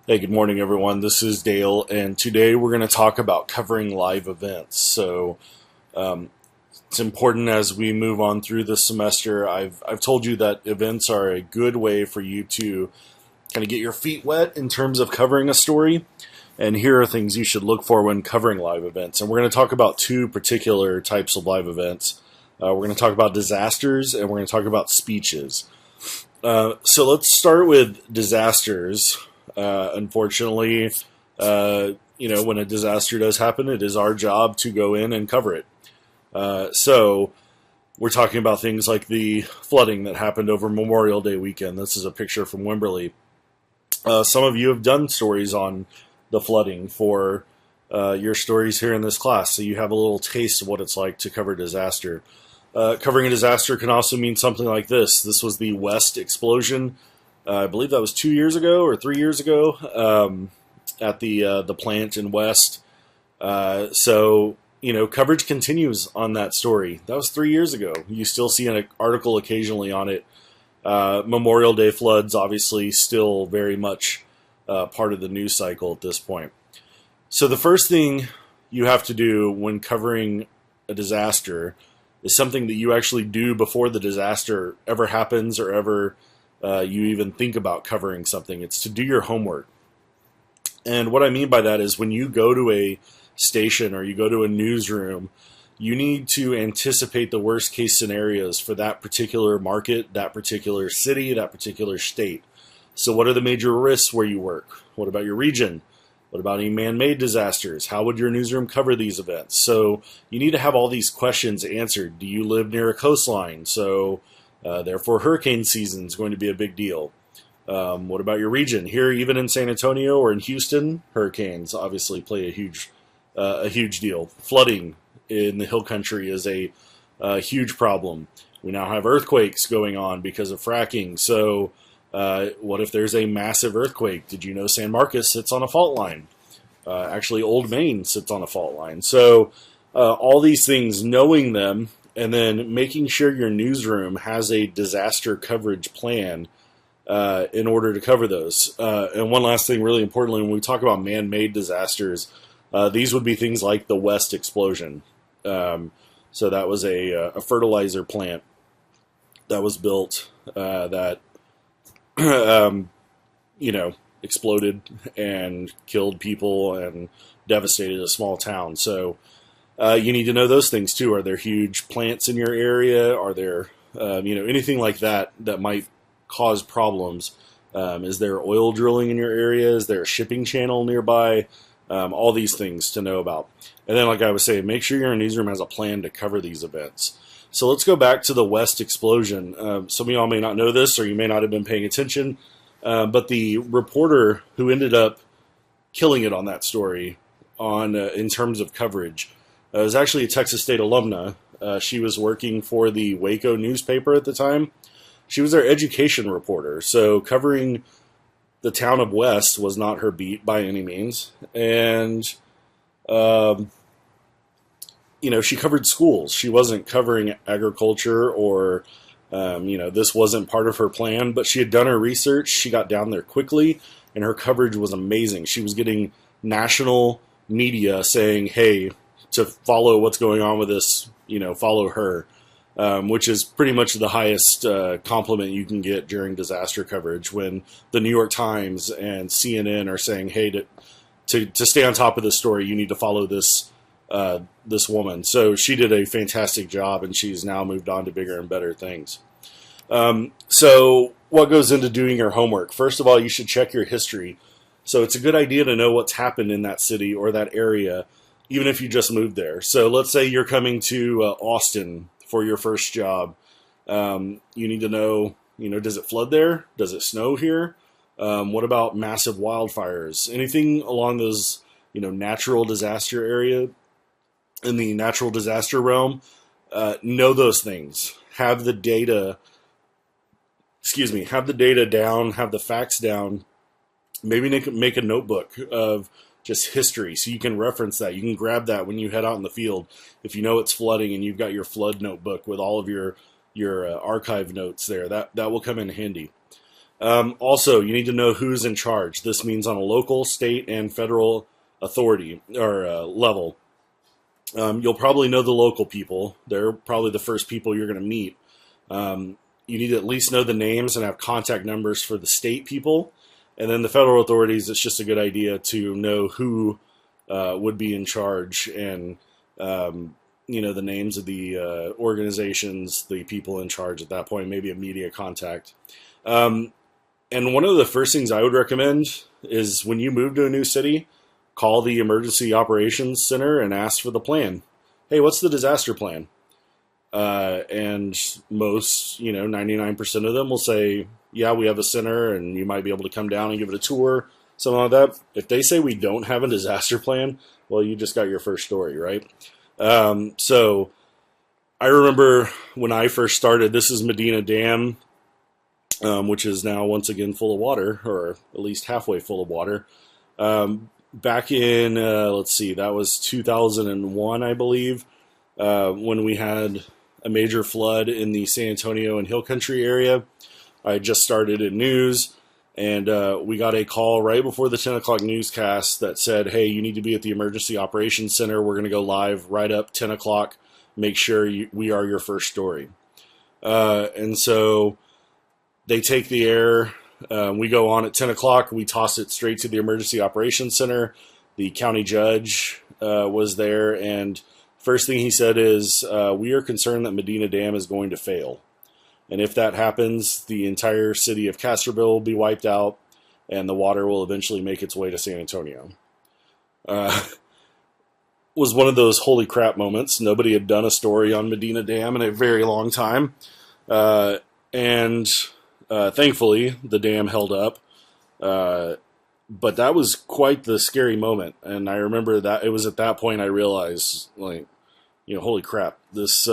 Hey, good morning, everyone. This is Dale, and today we're going to talk about covering live events. Um, it's important as we move on through the semester. I've told you that events are a good way for you to kind of get your feet wet in terms of covering a story. And here are things you should look for when covering live events. And we're going to talk about two particular types of live events. We're going to talk about disasters, and we're going to talk about speeches. So let's start with disasters. Unfortunately, when a disaster does happen, it is our job to go in and cover it. So we're talking about things like the flooding that happened over Memorial Day weekend. This is a picture from Wimberley. Some of you have done stories on the flooding for your stories here in this class, so you have a little taste of what it's like to cover disaster. Covering a disaster can also mean something like this. This was the West explosion. I believe that was 2 years ago or 3 years ago at the plant in West. Coverage continues on that story. That was 3 years ago. You still see an article occasionally on it. Memorial Day floods, obviously, still very much part of the news cycle at this point. So the first thing you have to do when covering a disaster is something that you actually do before the disaster ever happens or ever you even think about covering something. It's to do your homework. And what I mean by that is when you go to a station or you go to a newsroom, you need to anticipate the worst case scenarios for that particular market, that particular city, that particular state. So what are the major risks where you work? What about your region? What about any man-made disasters? How would your newsroom cover these events? So you need to have all these questions answered. Do you live near a coastline? So therefore, hurricane season is going to be a big deal. What about your region? Here, even in San Antonio or in Houston, hurricanes obviously play a huge deal. Flooding in the hill country is a huge problem. We now have earthquakes going on because of fracking. So what if there's a massive earthquake? Did you know San Marcos sits on a fault line? Actually, Old Main sits on a fault line. So all these things, knowing them, and then making sure your newsroom has a disaster coverage plan in order to cover those. And one last thing, really importantly, when we talk about man-made disasters, these would be things like the West explosion. So that was a fertilizer plant that was built that exploded and killed people and devastated a small town. So you need to know those things too. Are there huge plants in your area? Are there, anything like that that might cause problems? Is there oil drilling in your area? Is there a shipping channel nearby? All these things to know about. And then, like I was saying, make sure your newsroom has a plan to cover these events. So let's go back to the West explosion. Some of y'all may not know this, or you may not have been paying attention, but the reporter who ended up killing it on that story in terms of coverage was actually a Texas State alumna. She was working for the Waco newspaper at the time. She was their education reporter, so covering the town of West was not her beat by any means. And, she covered schools. She wasn't covering agriculture or, this wasn't part of her plan, but she had done her research. She got down there quickly, and her coverage was amazing. She was getting national media saying, hey, to follow what's going on with this, follow her, which is pretty much the highest compliment you can get during disaster coverage when the New York Times and CNN are saying, hey, to stay on top of this story, you need to follow this woman. So she did a fantastic job, and she's now moved on to bigger and better things. So what goes into doing your homework? First of all, you should check your history. So it's a good idea to know what's happened in that city or that area, even if you just moved there. So let's say you're coming to Austin for your first job. You need to know, does it flood there? Does it snow here? What about massive wildfires? Anything along those, natural disaster area, in the natural disaster realm, know those things. Have the data down, have the facts down. Maybe make a notebook of just history so you can reference that. You can grab that when you head out in the field. If you know it's flooding and you've got your flood notebook with all of your archive notes there, that will come in handy. Also, you need to know who's in charge. This means on a local, state, and federal authority or level. You'll probably know the local people. They're probably the first people you're going to meet. You need to at least know the names and have contact numbers for the state people. And then the federal authorities, it's just a good idea to know who would be in charge and, the names of the organizations, the people in charge at that point, maybe a media contact. And one of the first things I would recommend is when you move to a new city, call the Emergency Operations Center and ask for the plan. Hey, what's the disaster plan? And most, 99% of them will say, yeah, we have a center and you might be able to come down and give it a tour, something like that. If they say we don't have a disaster plan, well, you just got your first story, right? So I remember when I first started, this is Medina Dam, which is now once again full of water, or at least halfway full of water. Back in, that was 2001, I believe, when we had a major flood in the San Antonio and Hill Country area. I just started in news, and we got a call right before the 10 o'clock newscast that said, hey, you need to be at the Emergency Operations Center. We're going to go live right up 10 o'clock. Make sure we are your first story. And so they take the air. We go on at 10 o'clock. We toss it straight to the Emergency Operations Center. The county judge was there, and first thing he said is, we are concerned that Medina Dam is going to fail. And if that happens, the entire city of Castroville will be wiped out, and the water will eventually make its way to San Antonio. Was one of those holy crap moments. Nobody had done a story on Medina Dam in a very long time. And thankfully, the dam held up. But that was quite the scary moment. And I remember that it was at that point I realized, holy crap, this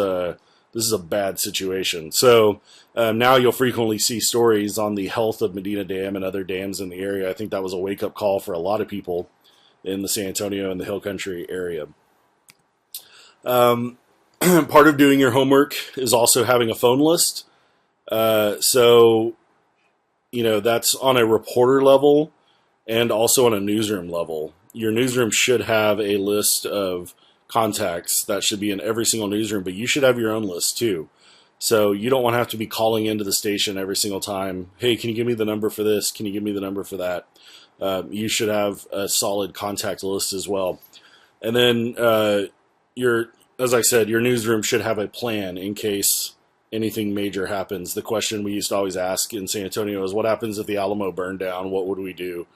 is a bad situation. So now you'll frequently see stories on the health of Medina Dam and other dams in the area. I think that was a wake-up call for a lot of people in the San Antonio and the Hill Country area. Part of doing your homework is also having a phone list. So, that's on a reporter level and also on a newsroom level. Your newsroom should have a list of contacts that should be in every single newsroom, but you should have your own list too. So you don't want to have to be calling into the station every single time. Hey, can you give me the number for this? Can you give me the number for that? You should have a solid contact list as well. And then as I said, your newsroom should have a plan in case anything major happens. The question we used to always ask in San Antonio is, what happens if the Alamo burned down? What would we do?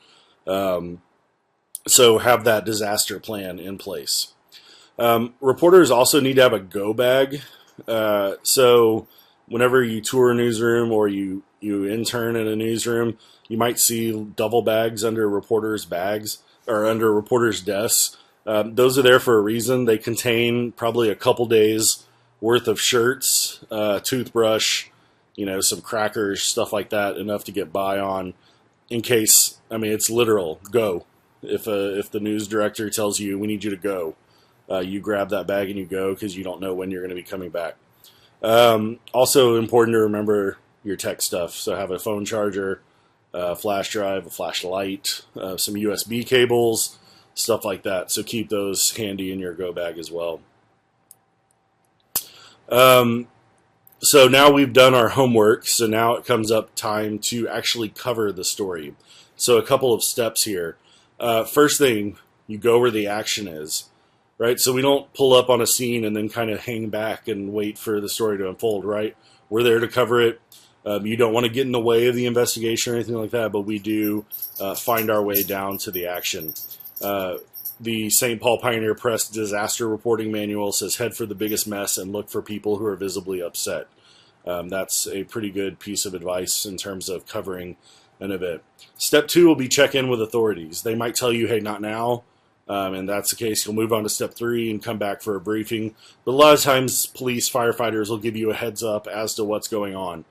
So have that disaster plan in place. Reporters also need to have a go bag. So whenever you tour a newsroom or you intern in a newsroom, you might see duffel bags under reporters' bags or under reporters' desks. Those are there for a reason. They contain probably a couple days worth of shirts, toothbrush, some crackers, stuff like that, enough to get by on in case, it's literal, go. If the news director tells you, we need you to go, you grab that bag and you go because you don't know when you're going to be coming back. Also important to remember your tech stuff. So have a phone charger, a flash drive, a flashlight, some USB cables, stuff like that. So keep those handy in your go bag as well. So now we've done our homework. So now it comes up time to actually cover the story. So a couple of steps here. First thing, you go where the action is, right? So we don't pull up on a scene and then kind of hang back and wait for the story to unfold, right? We're there to cover it. You don't want to get in the way of the investigation or anything like that, but we do find our way down to the action. The St. Paul Pioneer Press Disaster Reporting Manual says head for the biggest mess and look for people who are visibly upset. That's a pretty good piece of advice in terms of covering an event. Step 2 will be check in with authorities. They might tell you, hey, not now. And that's the case. You'll move on to step 3 and come back for a briefing. But a lot of times police, firefighters will give you a heads up as to what's going on.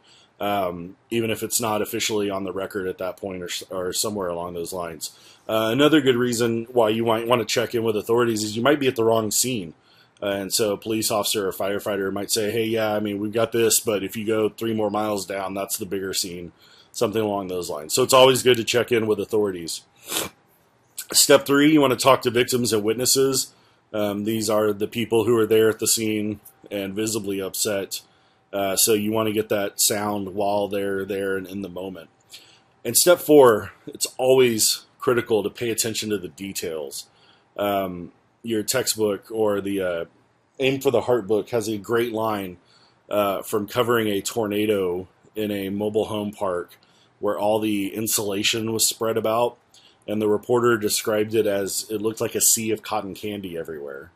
Even if it's not officially on the record at that point or somewhere along those lines. Another good reason why you might want to check in with authorities is you might be at the wrong scene. And so a police officer or firefighter might say, hey, yeah, we've got this, but if you go 3 more miles down, that's the bigger scene. something along those lines. So it's always good to check in with authorities. Step 3, you want to talk to victims and witnesses. These are the people who are there at the scene and visibly upset. So you want to get that sound while they're there and in the moment. And step 4, it's always critical to pay attention to the details. Your textbook or the Aim for the Heart book has a great line from covering a tornado in a mobile home park where all the insulation was spread about, and the reporter described it as it looked like a sea of cotton candy everywhere.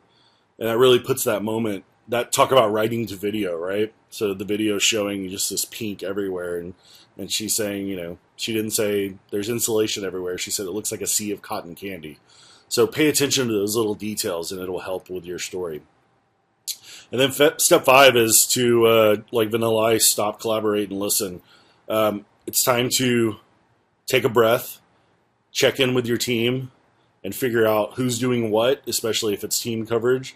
And that really puts that moment, that talk about writing to video, right? So the video showing just this pink everywhere, and she's saying, she didn't say there's insulation everywhere. She said it looks like a sea of cotton candy. So pay attention to those little details, and it'll help with your story. And then step 5 is to, like Vanilla Ice, stop, collaborate, and listen. It's time to take a breath, check in with your team, and figure out who's doing what, especially if it's team coverage,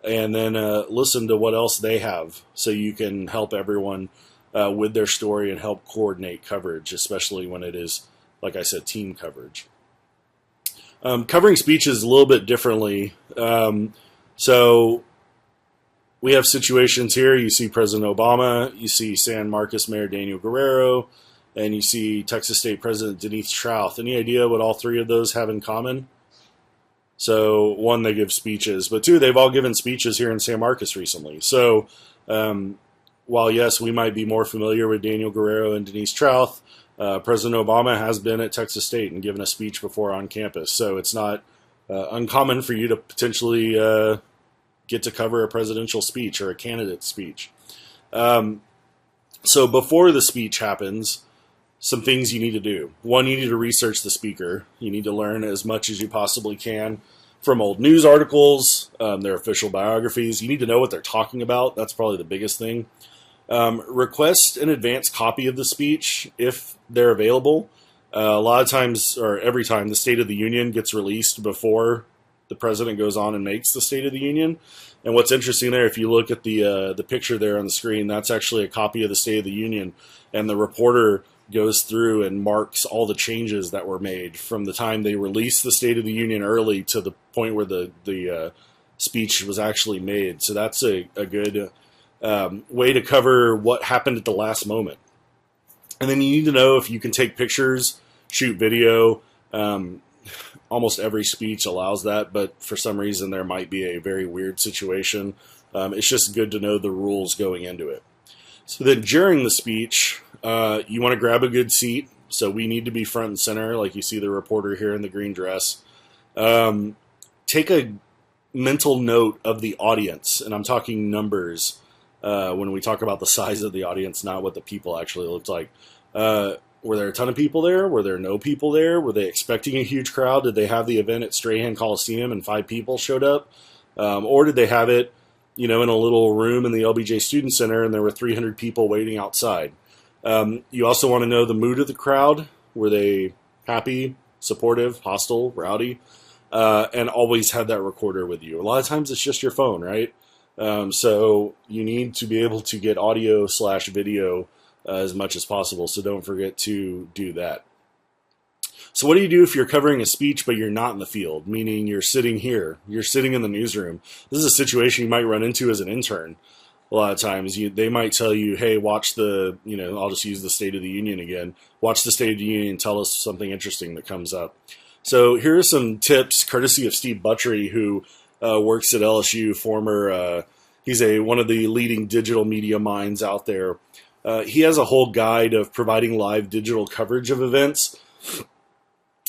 and then listen to what else they have so you can help everyone with their story and help coordinate coverage, especially when it is, like I said, team coverage. Covering speeches a little bit differently. So we have situations here. You see President Obama, you see San Marcos Mayor Daniel Guerrero, and you see Texas State President Denise Trauth. Any idea what all 3 of those have in common? So 1, they give speeches, but 2, they've all given speeches here in San Marcos recently. So while, yes, we might be more familiar with Daniel Guerrero and Denise Trauth, President Obama has been at Texas State and given a speech before on campus. So it's not uncommon for you to potentially get to cover a presidential speech or a candidate speech. So before the speech happens, some things you need to do. 1, you need to research the speaker. You need to learn as much as you possibly can from old news articles, their official biographies. You need to know what they're talking about. That's probably the biggest thing. Request an advance copy of the speech if they're available. A lot of times, or every time, the State of the Union gets released before the president goes on and makes the State of the Union. And what's interesting there, if you look at the picture there on the screen, that's actually a copy of the State of the Union, and the reporter goes through and marks all the changes that were made from the time they released the State of the Union early to the point where the speech was actually made. So that's a good way to cover what happened at the last moment. And then you need to know if you can take pictures, shoot video. Almost every speech allows that, but for some reason there might be a very weird situation. It's just good to know the rules going into it. So then during the speech, you want to grab a good seat. So we need to be front and center, like you see the reporter here in the green dress. Take a mental note of the audience, and I'm talking numbers when we talk about the size of the audience, not what the people actually looked like. Were there a ton of people there? Were there no people there? Were they expecting a huge crowd? Did they have the event at Strahan Coliseum and 5 people showed up? Or did they have it, in a little room in the LBJ Student Center and there were 300 people waiting outside? You also want to know the mood of the crowd. Were they happy, supportive, hostile, rowdy? And always have that recorder with you. A lot of times it's just your phone, right? So you need to be able to get audio/video as much as possible, so don't forget to do that. So what do you do if you're covering a speech but you're not in the field, meaning you're sitting here, you're sitting in the newsroom? This is a situation you might run into as an intern. A lot of times they might tell you, hey, watch the, I'll just use the State of the Union again, watch the State of the Union and tell us something interesting that comes up. So here are some tips courtesy of Steve Buttrey, who works at LSU, he's one of the leading digital media minds out there. He has a whole guide of providing live digital coverage of events.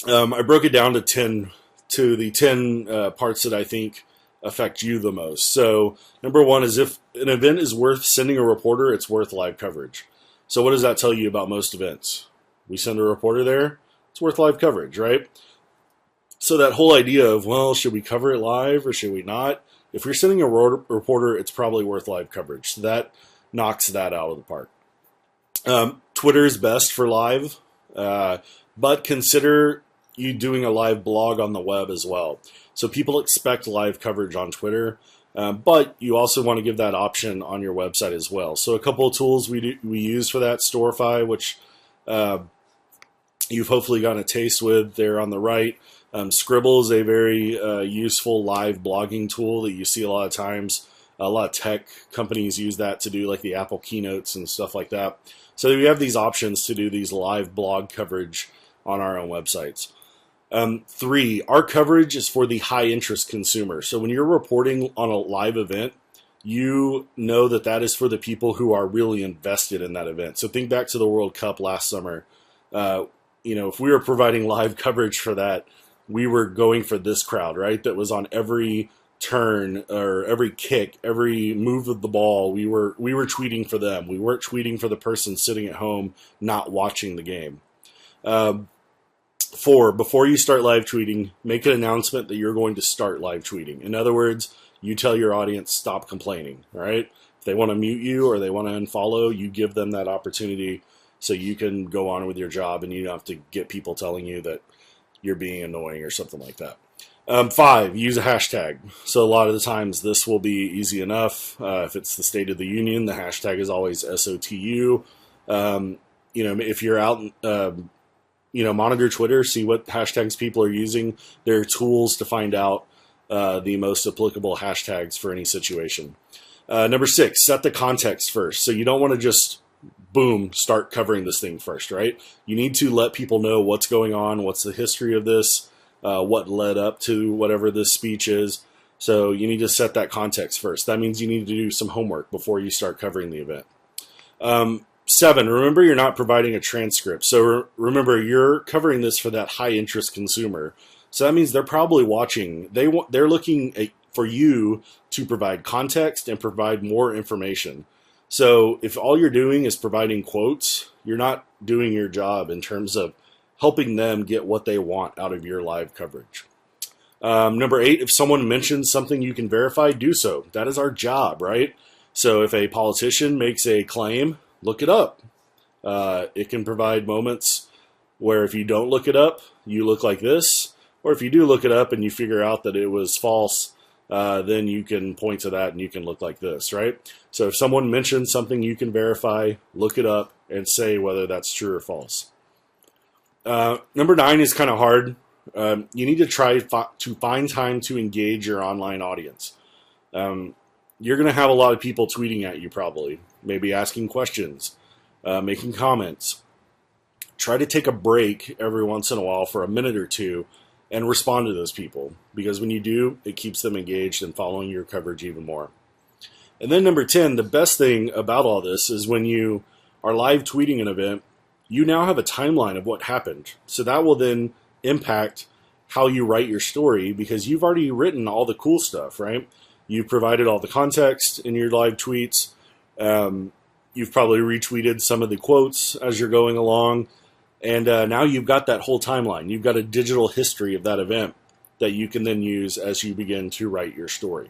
I broke it down to the 10 parts that I think affect you the most. So number 1 is if an event is worth sending a reporter, it's worth live coverage. So what does that tell you about most events? We send a reporter there, it's worth live coverage, right? So that whole idea of, well, should we cover it live or should we not? If you're sending a reporter, it's probably worth live coverage. So that knocks that out of the park. Twitter is best for live, but consider you doing a live blog on the web as well. So people expect live coverage on Twitter, but you also want to give that option on your website as well. So a couple of tools we use for that, Storify, which you've hopefully gotten a taste with there on the right. Scribble is a very useful live blogging tool that you see a lot of times. A lot of tech companies use that to do like the Apple keynotes and stuff like that. So we have these options to do these live blog coverage on our own websites. 3, our coverage is for the high interest consumer. So when you're reporting on a live event, you know that that is for the people who are really invested in that event. So think back to the World Cup last summer. If we were providing live coverage for that, we were going for this crowd, right? That was on every turn or every kick, every move of the ball. We were tweeting for them. We weren't tweeting for the person sitting at home not watching the game. 4, before you start live tweeting, make an announcement that you're going to start live tweeting. In other words, you tell your audience, stop complaining, right? If they want to mute you or they want to unfollow, you give them that opportunity so you can go on with your job and you don't have to get people telling you that you're being annoying or something like that. 5, use a hashtag. So a lot of the times this will be easy enough. If it's the State of the Union, the hashtag is always SOTU. If you're out, monitor Twitter, see what hashtags people are using. There are tools to find out the most applicable hashtags for any situation. Number 6, set the context first. So you don't want to just, boom, start covering this thing first, right? You need to let people know what's going on, what's the history of this, what led up to whatever this speech is. So you need to set that context first. That means you need to do some homework before you start covering the event. 7, remember you're not providing a transcript. So remember, you're covering this for that high interest consumer. So that means they're probably watching. They're looking for you to provide context and provide more information. So if all you're doing is providing quotes, you're not doing your job in terms of helping them get what they want out of your live coverage. Number 8, if someone mentions something you can verify, do so. That is our job, right? So if a politician makes a claim, look it up. It can provide moments where if you don't look it up, you look like this. Or if you do look it up and you figure out that it was false, then you can point to that and you can look like this, right? So if someone mentions something you can verify, look it up and say whether that's true or false. Number 9 is kind of hard. You need to try to find time to engage your online audience. You're going to have a lot of people tweeting at you probably, maybe asking questions, making comments. Try to take a break every once in a while for a minute or two and respond to those people, because when you do, it keeps them engaged and following your coverage even more. And then number 10, the best thing about all this is when you are live tweeting an event, you now have a timeline of what happened. So that will then impact how you write your story, because you've already written all the cool stuff, right? You've provided all the context in your live tweets. You've probably retweeted some of the quotes as you're going along. And now you've got that whole timeline. You've got a digital history of that event that you can then use as you begin to write your story.